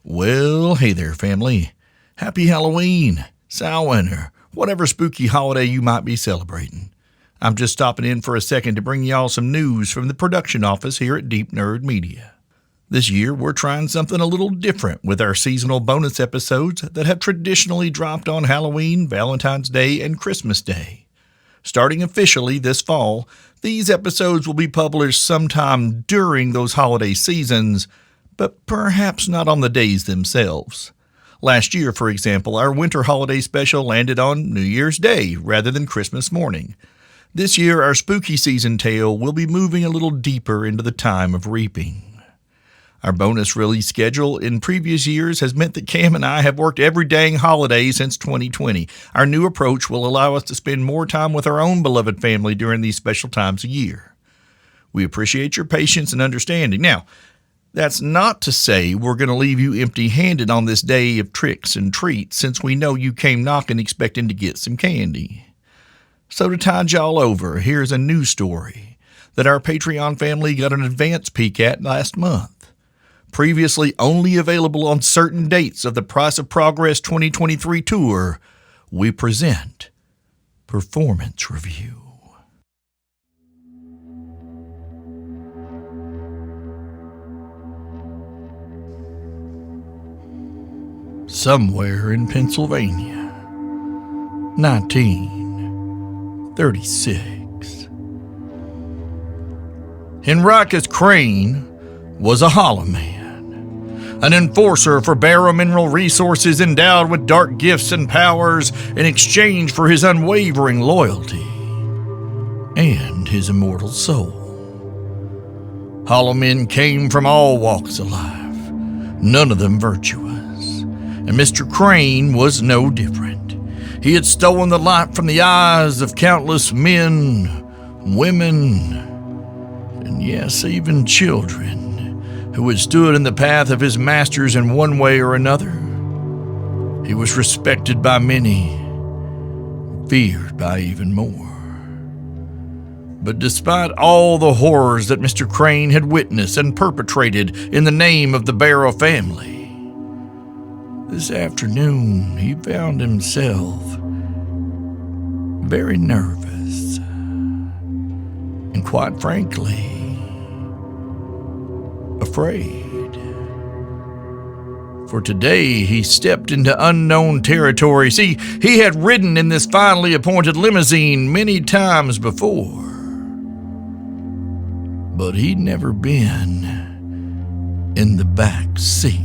Well, hey there, family. Happy Halloween, Samhain, or whatever spooky holiday you might be celebrating. I'm just stopping in for a second to bring y'all some news from the production office here at Deep Nerd Media. This year, we're trying something a little different with our seasonal bonus episodes that have traditionally dropped on Halloween, Valentine's Day, and Christmas Day. Starting officially this fall, these episodes will be published sometime during those holiday seasons, but perhaps not on the days themselves. Last year, for example, our winter holiday special landed on New Year's Day rather than Christmas morning. This year, our spooky season tale will be moving a little deeper into the time of reaping. Our bonus release schedule in previous years has meant that Cam and I have worked every dang holiday since 2020. Our new approach will allow us to spend more time with our own beloved family during these special times of year. We appreciate your patience and understanding. Now, that's not to say we're going to leave you empty-handed on this day of tricks and treats, since we know you came knocking expecting to get some candy. So to tide y'all over, here's a news story that our Patreon family got an advance peek at last month. Previously only available on certain dates of the Price of Progress 2023 tour, we present Performance Review. Somewhere in Pennsylvania, 1936. Henricus Crane was a hollow man, an enforcer for Barrow Mineral Resources endowed with dark gifts and powers in exchange for his unwavering loyalty and his immortal soul. Hollow men came from all walks of life, none of them virtuous. And Mr. Crane was no different. He had stolen the light from the eyes of countless men, women, and yes, even children who had stood in the path of his masters in one way or another. He was respected by many, feared by even more. But despite all the horrors that Mr. Crane had witnessed and perpetrated in the name of the Barrow family, this afternoon, he found himself very nervous and, quite frankly, afraid. For today, he stepped into unknown territory. See, he had ridden in this finely appointed limousine many times before, but he'd never been in the back seat.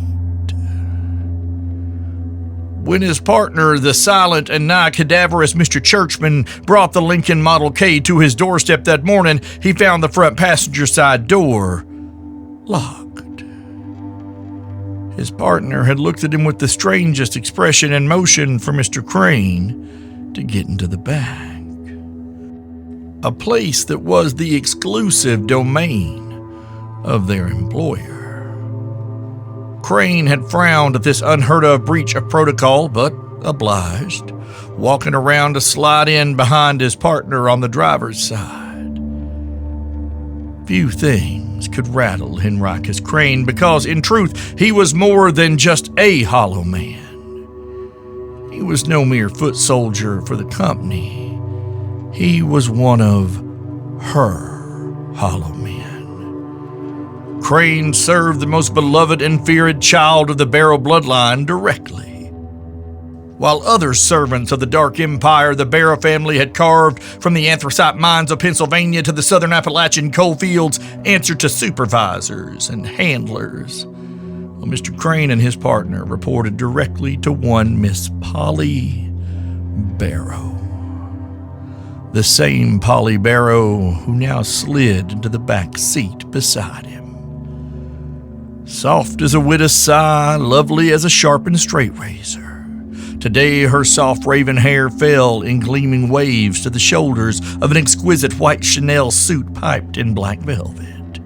When his partner, the silent and nigh cadaverous Mr. Churchman, brought the Lincoln Model K to his doorstep that morning, he found the front passenger side door locked. His partner had looked at him with the strangest expression and motioned for Mr. Crane to get into the back, a place that was the exclusive domain of their employer. Crane had frowned at this unheard-of breach of protocol, but obliged, walking around to slide in behind his partner on the driver's side. Few things could rattle Henricus Crane because, in truth, he was more than just a hollow man. He was no mere foot soldier for the company. He was one of her hollow men. Crane served the most beloved and feared child of the Barrow bloodline directly. While other servants of the Dark Empire the Barrow family had carved from the anthracite mines of Pennsylvania to the southern Appalachian coal fields answered to supervisors and handlers, well, Mr. Crane and his partner reported directly to one Miss Polly Barrow. The same Polly Barrow who now slid into the back seat beside him. Soft as a widow's sigh, lovely as a sharpened straight razor. Today her soft raven hair fell in gleaming waves to the shoulders of an exquisite white Chanel suit piped in black velvet.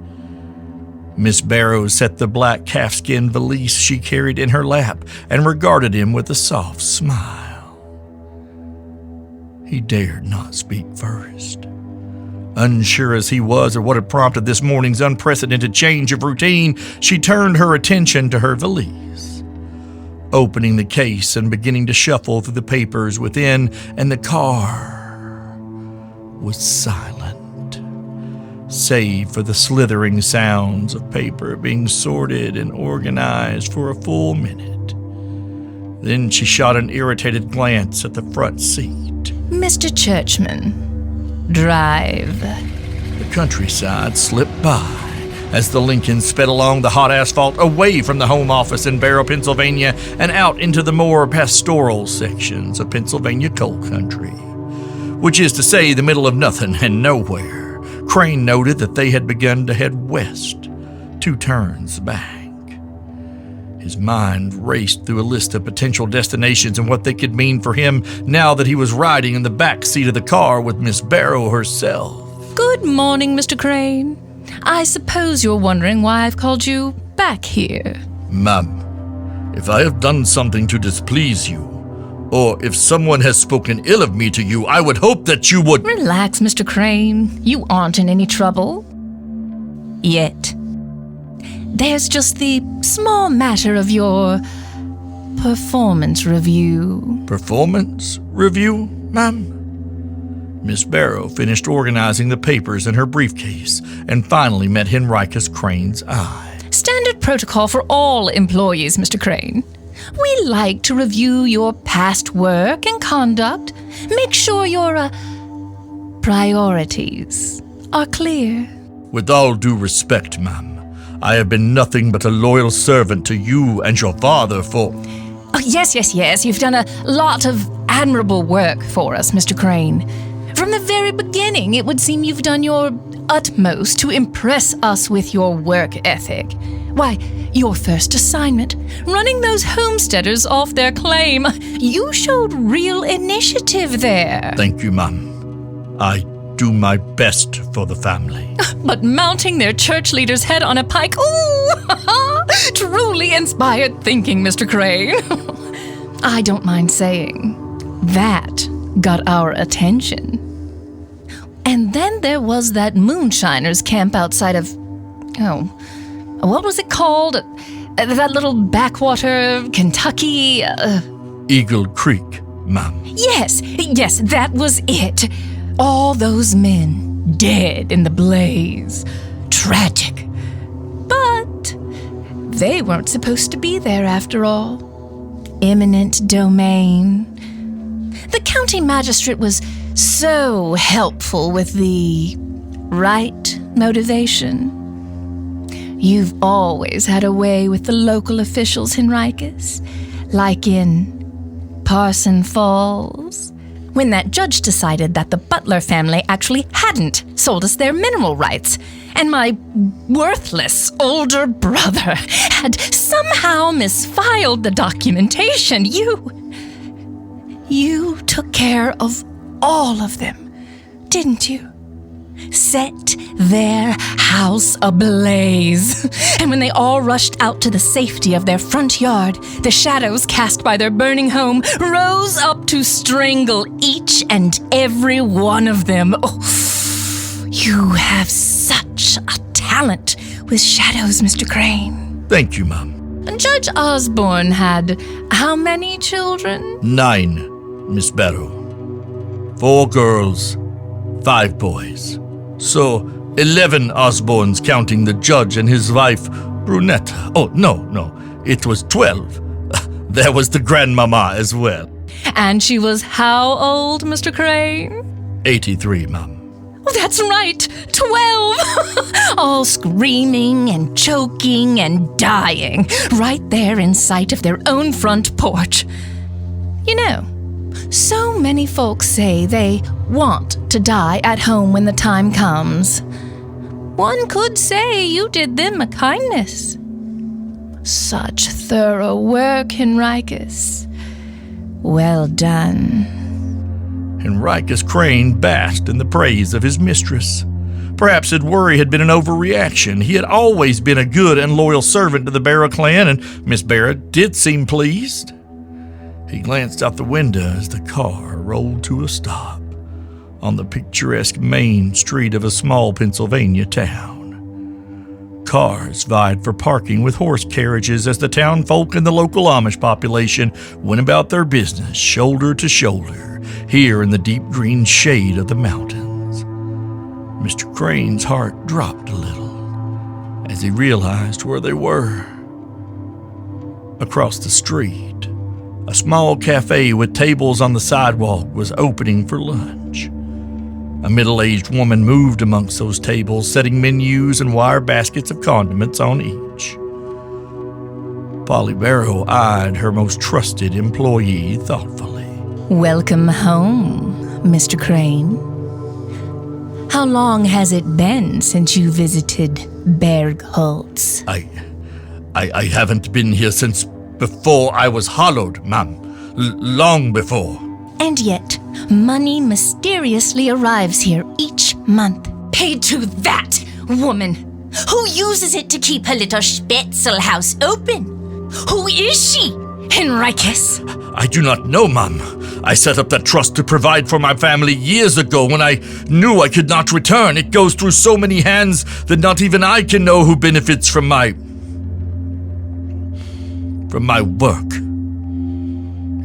Miss Barrow set the black calfskin valise she carried in her lap and regarded him with a soft smile. He dared not speak first. Unsure as he was of what had prompted this morning's unprecedented change of routine, she turned her attention to her valise. opening the case and beginning to shuffle through the papers within, and the car was silent, save for the slithering sounds of paper being sorted and organized for a full minute. Then she shot an irritated glance at the front seat. Mr. Churchman, drive. The countryside slipped by as the Lincoln sped along the hot asphalt away from the home office in Barrow, Pennsylvania, and out into the more pastoral sections of Pennsylvania coal country, which is to say the middle of nothing and nowhere. Crane noted that they had begun to head west, 2 turns back. His mind raced through a list of potential destinations and what they could mean for him now that he was riding in the back seat of the car with Miss Barrow herself. Good morning, Mr. Crane. I suppose you're wondering why I've called you back here. Ma'am, if I have done something to displease you, or if someone has spoken ill of me to you, I would hope that you would— Relax, Mr. Crane. You aren't in any trouble. Yet. There's just the small matter of your performance review. Performance review, ma'am? Miss Barrow finished organizing the papers in her briefcase and finally met Henricus Crane's eye. Standard protocol for all employees, Mr. Crane. We like to review your past work and conduct, make sure your priorities are clear. With all due respect, ma'am, I have been nothing but a loyal servant to you and your father for— Oh, yes. You've done a lot of admirable work for us, Mr. Crane. From the very beginning, it would seem you've done your utmost to impress us with your work ethic. Why, your first assignment, running those homesteaders off their claim, you showed real initiative there. Thank you, ma'am. I do my best for the family. But mounting their church leader's head on a pike, ooh, truly inspired thinking, Mr. Crane. I don't mind saying, that got our attention. And then there was that moonshiners camp outside of, what was it called? That little backwater, Kentucky? Eagle Creek, ma'am. Yes, that was it. All those men dead in the blaze. Tragic. But they weren't supposed to be there after all. Eminent domain. The county magistrate was so helpful with the right motivation. You've always had a way with the local officials, Henricus, like in Parson Falls, when that judge decided that the Butler family actually hadn't sold us their mineral rights, and my worthless older brother had somehow misfiled the documentation. You took care of all of them, didn't you? Set their house ablaze. And when they all rushed out to the safety of their front yard, the shadows cast by their burning home rose up to strangle each and every one of them. Oh, you have such a talent with shadows, Mr. Crane. Thank you, Mom. Judge Osborne had how many children? 9, Miss Barrow. 4 girls, 5 boys. So, 11 Osbornes, counting the judge and his wife, Brunetta. Oh, no, it was 12. There was the grandmama as well. And she was how old, Mr. Crane? 83, Mom. Oh, that's right, 12! All screaming and choking and dying, right there in sight of their own front porch. You know, so many folks say they want to die at home when the time comes. One could say you did them a kindness. Such thorough work, Henricus. Well done. Henricus Crane basked in the praise of his mistress. Perhaps his worry had been an overreaction. He had always been a good and loyal servant to the Barrow clan, and Miss Barrow did seem pleased. He glanced out the window as the car rolled to a stop on the picturesque main street of a small Pennsylvania town. Cars vied for parking with horse carriages as the townfolk and the local Amish population went about their business shoulder to shoulder here in the deep green shade of the mountains. Mr. Crane's heart dropped a little as he realized where they were. Across the street, a small cafe with tables on the sidewalk was opening for lunch. A middle-aged woman moved amongst those tables, setting menus and wire baskets of condiments on each. Polly Barrow eyed her most trusted employee thoughtfully. Welcome home, Mr. Crane. How long has it been since you visited Bergholtz? I haven't been here since before I was hollowed, ma'am. Long before. And yet, money mysteriously arrives here each month. Paid to that woman who uses it to keep her little Spätzle house open. Who is she, Henricus? I do not know, ma'am. I set up that trust to provide for my family years ago when I knew I could not return. It goes through so many hands that not even I can know who benefits from my work.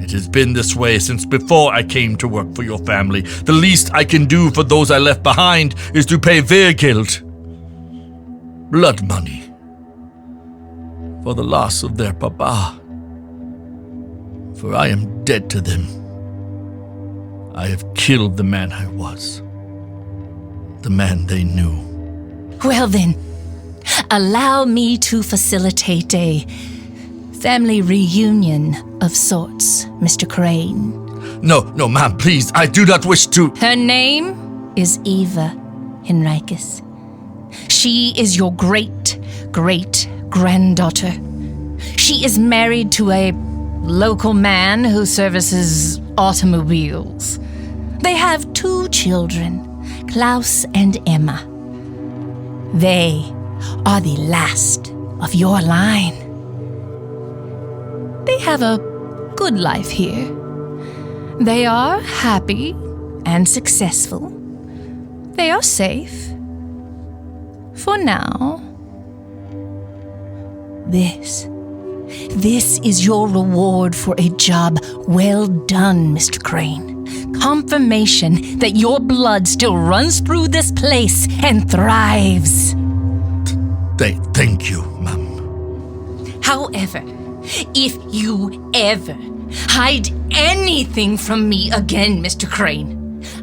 It has been this way since before I came to work for your family. The least I can do for those I left behind is to pay Wehrgeld, blood money, for the loss of their papa. For I am dead to them. I have killed the man I was, the man they knew. Well then, allow me to facilitate a family reunion of sorts, Mr. Crane. No, ma'am, please, I do not wish to. Her name is Eva, Henricus. She is your great-great-granddaughter. She is married to a local man who services automobiles. They have 2 children, Klaus and Emma. They are the last of your line. They have a good life here. They are happy and successful. They are safe. For now. This is your reward for a job well done, Mr. Crane. Confirmation that your blood still runs through this place and thrives. Thank you, ma'am. However, if you ever hide anything from me again, Mr. Crane,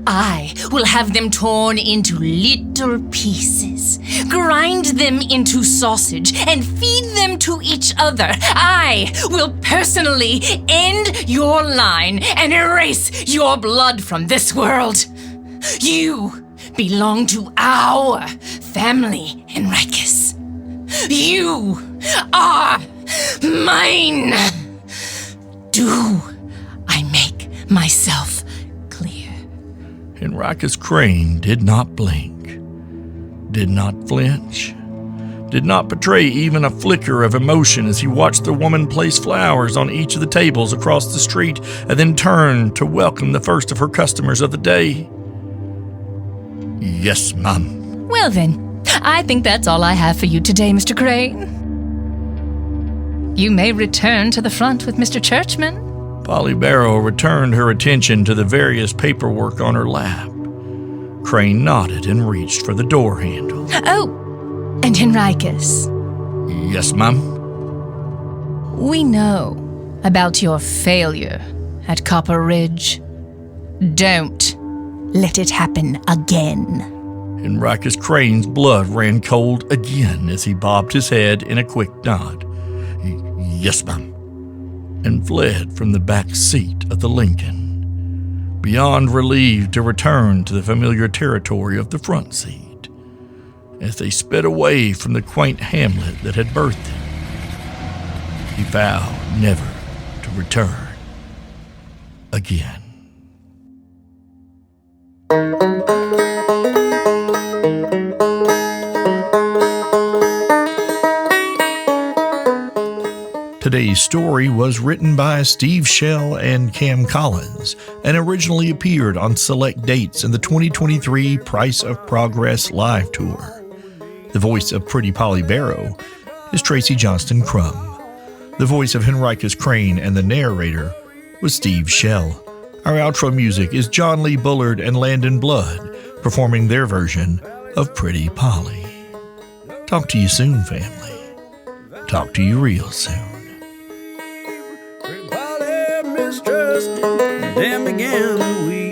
I will have them torn into little pieces, grind them into sausage, and feed them to each other. I will personally end your line and erase your blood from this world. You belong to our family, Henricus. You are mine. Do I make myself clear? Henricus Crane did not blink, did not flinch, did not betray even a flicker of emotion as he watched the woman place flowers on each of the tables across the street and then turn to welcome the first of her customers of the day. Yes, ma'am. Well then, I think that's all I have for you today, Mr. Crane. You may return to the front with Mr. Churchman. Polly Barrow returned her attention to the various paperwork on her lap. Crane nodded and reached for the door handle. Oh, and Henricus. Yes, ma'am? We know about your failure at Copper Ridge. Don't let it happen again. Henricus Crane's blood ran cold again as he bobbed his head in a quick nod. Yes, ma'am. And fled from the back seat of the Lincoln, beyond relieved to return to the familiar territory of the front seat, as they sped away from the quaint hamlet that had birthed him. He vowed never to return again. Today's story was written by Steve Shell and Cam Collins and originally appeared on select dates in the 2023 Price of Progress live tour. The voice of Pretty Polly Barrow is Tracey Johnston Crum. The voice of Henricus Crane and the narrator was Steve Shell. Our outro music is John Lee Bullard and Landon Blood performing their version of Pretty Polly. Talk to you soon, family. Talk to you real soon. Pretty Polly mistrusted, then began to weep.